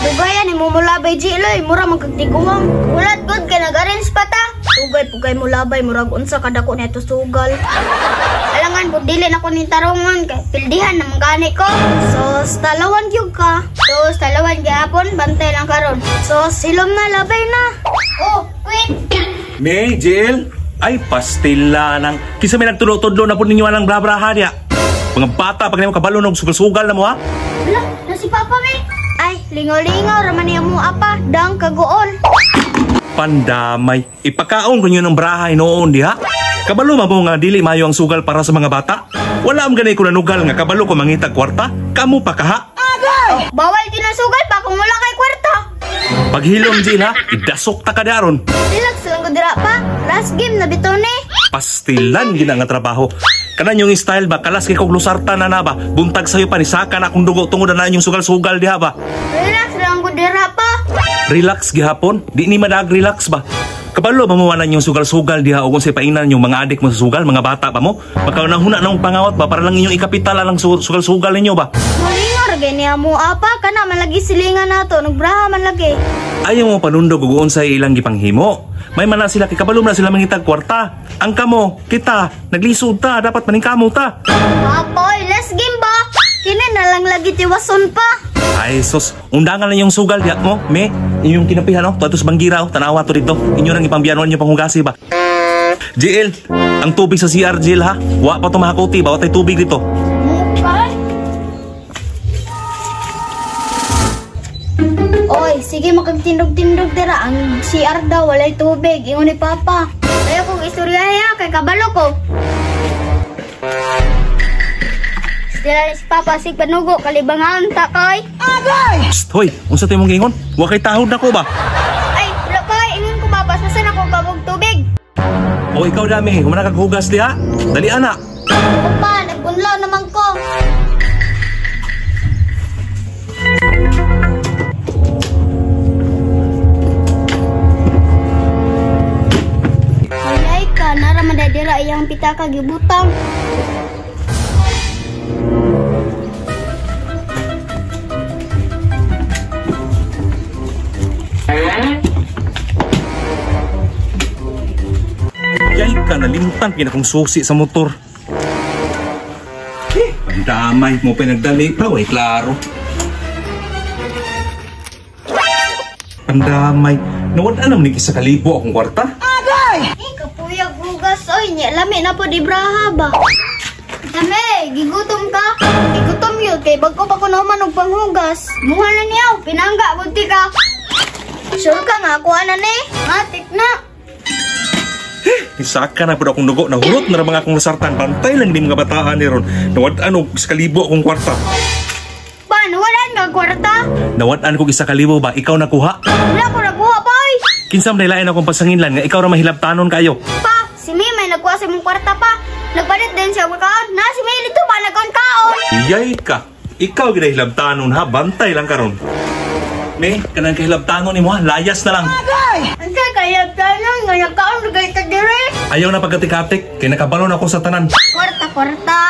Dugayan, imumulabay Jiloy, mura magkagtiguang. Ulat good ka nag-arrange pa ta. Pugay mulabay, murag unsa kadako neto sugal. Alangan po dili na ko ni tarungon kay pildihan na magani ko. So, talawan gyud ka. So, talawan gyapon, bantay lang karon. So, silom na labay na. Oh, wait. May, Jill, ay pastila nang kisa may nagtudlo-tudlo na po ninyo alang bra-braha niya. Mga bata, pag naman kabalo ng sugal-sugal na mo ha? Wala, na si Papa May. Ay, lingaw-lingaw, raman niya mo apa, dang kagool. Pandamay, ipakaon ko nyo ng brahay noon di ha? Kabalo mo nga dili mayo ang sugal para sa mga bata? Wala am ganay ko nanugal nga kabalo ko mangitag kwarta? Kamu pa ka ha? Oh, bawal din ang sugal pa kung wala kay kwarta. Paghilom Jill ha, idasok ta ka daron. Relax lang ko dira pa, last game na bito ni. Pastilan gina nga trabaho. Kanan yung style ba, kalas kay kong lusarta na ba? Buntag sa'yo pa ni saka na akong dugo tungod na yung sugal-sugal diha ba? Relax lang ko dira pa. Relax gihapon? Di ni madag-relax ba? Kabalo mamuwanan yung sugal-sugal diha o kung sa painan yung mga adik mo sa sugal, mga bata pa mo? Magkaunang-huna na mong pangawat ba para lang inyong ikapitala lang sugal-sugal ninyo ba? Malingar, ganyan mo apa ka na, malagi silingan nato, nagbraha man lagi. Ayaw mo panundog ugoon sa ilang gipanghimo. May mana sila kikabalom na sila mangitag kwarta. Ang kamo, kita, naglisod ta, dapat maningkamo ta. Papoy, last game ba? Kini na lang lagi tiwason pa. Ay sus, undangan lang yung sugal diha mo, me. Inyong kinapihan no, tuwa sa banggira oh, tanawa to dito. Inyo nang ipambiyanon niyo panghugasi ba? JL, ang tubig sa CR JL ha. Wa pa to mahakuti, bawat ay tubig dito. Mukay. Oy, sige makagtindog-tindog dira. Ang CR daw walay tubig, ingon ni Papa. Kaya kong istorya kay kabalo ko. Sila si Papa sig panugo kalibangan ta kay. Agay! Psst, hoy, unsa tayo mong gingon? Wa kay tahod na ko ba? Ay, wala kay ingon ko Papa, saan ako kabog tubig? O ikaw dami, humana kaghugas diha. Dali ana. Opa, nagbunlaw naman ko. Walay ka, nara madadira iyang pitaka gibutang. Yay ka, nalimtan pinakong susi sa motor. Ang damay mo pinagdali pa, way klaro. Ang damay. Nawad alam ni kisa kalibo akong kwarta. Agay! Kapuyag hugas, oy, niya lami na po di braha ba? Dami, gigutom ka? Gigutom yun, kay bago pa ko naman og panghugas. Muha na niyaw, pinangga, bunti ka. Sure ka nga, kuha na ni. Matik na. Isaka na po akong dugo, nahurot na mga akong nasartan. Bantay lang di mga bataan ni ron. Nawad-an og isa kalibo akong kwarta. Pa, nawalan nga kwarta? Nawad-an kong isa kalibo ba? Ikaw nakuha? Wala ko nakuha, boy. Kinsam dahil akong pasanginlan nga ikaw na mahilabtanon kayo. Pa, si Mimay nagkuha sa mong kwarta pa. Nagpalit din siya magkaon. Na, si May lito pa nagkaon-kaon. Iyay ka. Ikaw ginahilabtanon ha. Bantay lang karon. Me, kanang kahilabtanon ni mo ha. Layas na lang. Ang kaya tanon nga nagkaon, nagay ta dire. Ayaw na pagkatik-atik. Kaya nakabalon ako sa tanan. Kwarta.